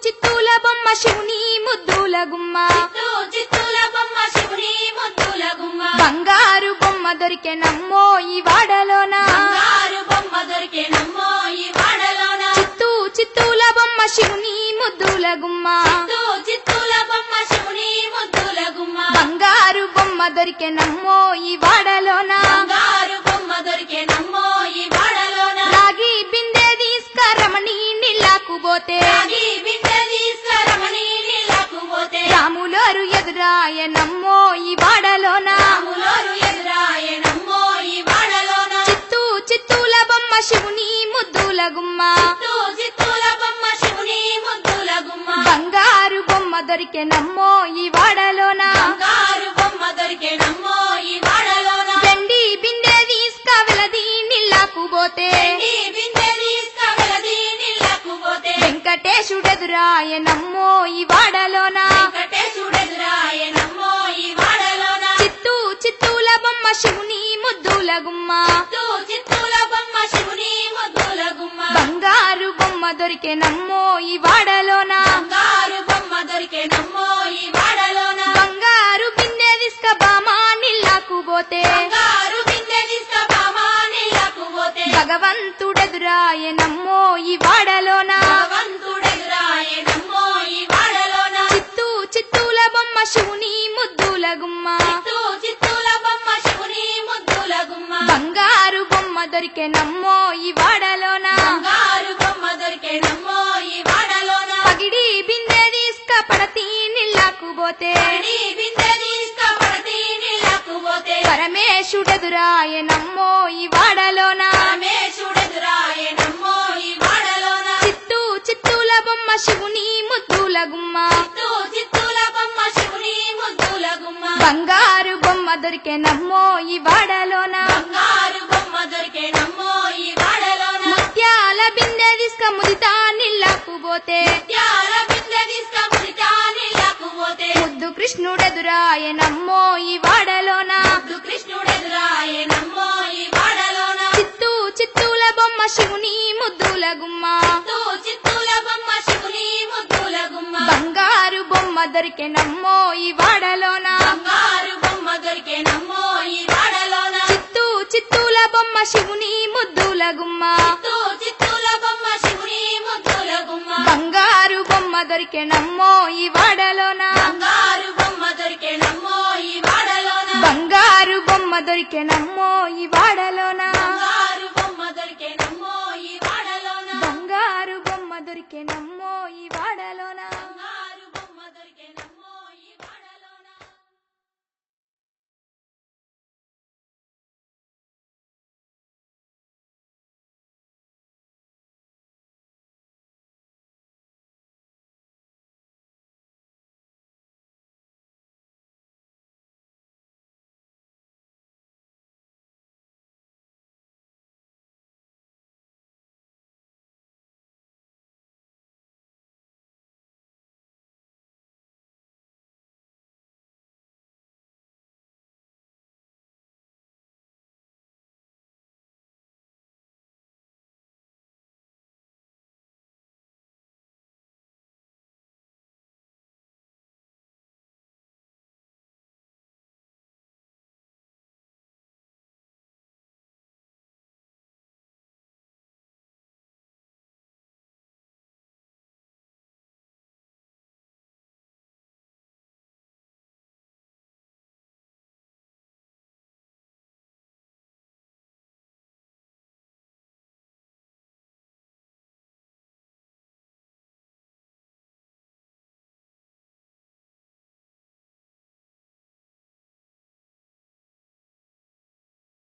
చిత్తూల బొమ్మ శివుని ముద్దుల గుమ్మ చిత్తూల బొమ్మ శివుని ముద్దుల గుమ్మ బంగారు బొమ్మ దొరికే నమ్మో ఈ వాడలోన బంగారు బొమ్మ దొరికే నమ్మో ఈ వాడలోన చిత్తూల బొమ్మ శివుని ముద్దుల గుమ్మ చిత్తూల బొమ్మ శివుని ముద్దుల గుమ్మ బంగారు బొమ్మ దొరికే నమ్మో ఈ వాడలోన బంగారు బొమ్మ దొరికే నమ్మో ఈ వాడలోన రాగి బిందె తీసుకరమణి నీళ్ళకు పోతే రాగి బిందె తీసుకరమణి నీళ్ళకు పోతే రాములోరు ఎదురాయ నమ్మో ఈ వాడలోన రాములోరు ఎదురాయ నమ్మో ఈ వాడలోన చిత్తూల బొమ్మ శివుని ముద్దుల గుమ్మ చిత్తూల బొమ్మ శివుని ముద్దుల గుమ్మ బంగారు బొమ్మ దొరికే నమ్మో ఈ వాడలోన బంగారు బొమ్మ దొరికే నమ్మో ఈ వాడలోన వెండి బిందె తీసుకవెలది నీళ్ళకు పోతే ఈ బిందె తీసుకవెలది నీళ్ళకు పోతే వెంకటేశుడెదురాయ నమ్మో ఈ వాడలోన వెంకటేశుడెదురాయ నమ్మో ఈ వాడలోన చిత్తూల బొమ్మ శివుని ముద్దుల గుమ్మ చిత్తూల బొమ్మ శివుని ముద్దుల గుమ్మ బంగారు బొమ్మ దొరికే నమ్మో ఈ వాడలోన బంగారు బొమ్మ దొరికే నమ్మో ఈ వాడలోన బంగారు బిందె తీసుక బామా నీళ్ళకు పోతే బంగారు బిందె తీసుకబామా నీళ్ళకు పోతే భగవంతుడెదురాయ నమ్మో ఈ వాడలోన భగవంతుడెదురాయ నమ్మో ఈ వాడలోన చిత్తూల బొమ్మ శివుని ముద్దుల గుమ్మ చిత్తూల బొమ్మ శివుని ముద్దుల గుమ్మ బంగారు బొమ్మ దొరికే నమ్మో ఈ వాడలోన బంగారు బొమ్మ దొరికే నమ్మో ఈ వాడలోన పగిడి బిందె తీసుక పడతి నీళ్ళకు పోతే ఈ బిందె తీసుకబడతి నీళ్ళకు పోతే పరమేశుడెదురాయ నమ్మో ఈ వాడలోన పరమేశుడెదురాయ నమ్మో ఈ వాడలోన చిత్తూల బొమ్మ శివుని ముద్దుల గుమ్మ చిత్తూల బొమ్మ శివుని ముద్దుల గుమ్మ బంగారు బొమ్మ దొరికే నమ్మో ఈ వాడలోన బంగారు బొమ్మ దొరికే నమ్మో ఈ వాడలోన ముత్యాల బిందె తీసుక ముదితా నీళ్ళకు పోతే త్యాల బిందె తీసుకబడితా నీళ్ళకు పోతే ముద్దు కృష్ణుడెదురాయ నమ్మో ఈ వాడలోన కృష్ణుడెదురాయ నమ్మో ఈ వాడలోన చిత్తూల బొమ్మ శివుని ముద్దుల గుమ్మ చిత్తూల బొమ్మ శివుని ముద్దుల గుమ్మ బంగారు బొమ్మ దొరికే నమ్మో ఈ వాడలోన బంగారు బొమ్మ దొరికే నమ్మో ఈ వాడలోన చిత్తూల బొమ్మ శివుని ముద్దుల గుమ్మ చిత్తూల బొమ్మ శివుని ముద్దుల గుమ్మ బంగారు బొమ్మ దొరికే నమ్మో ఈ వాడలోన బంగారు బొమ్మ దొరికే నమ్మో ఈ వాడలోన బంగారు బొమ్మ దొరికే నమ్మో ఈ వాడలోన బంగారు బొమ్మ దొరికే నమ్మో ఈ వాడలోన బంగారు బొమ్మ దొరికే నమ్మో ఈ వాడలోన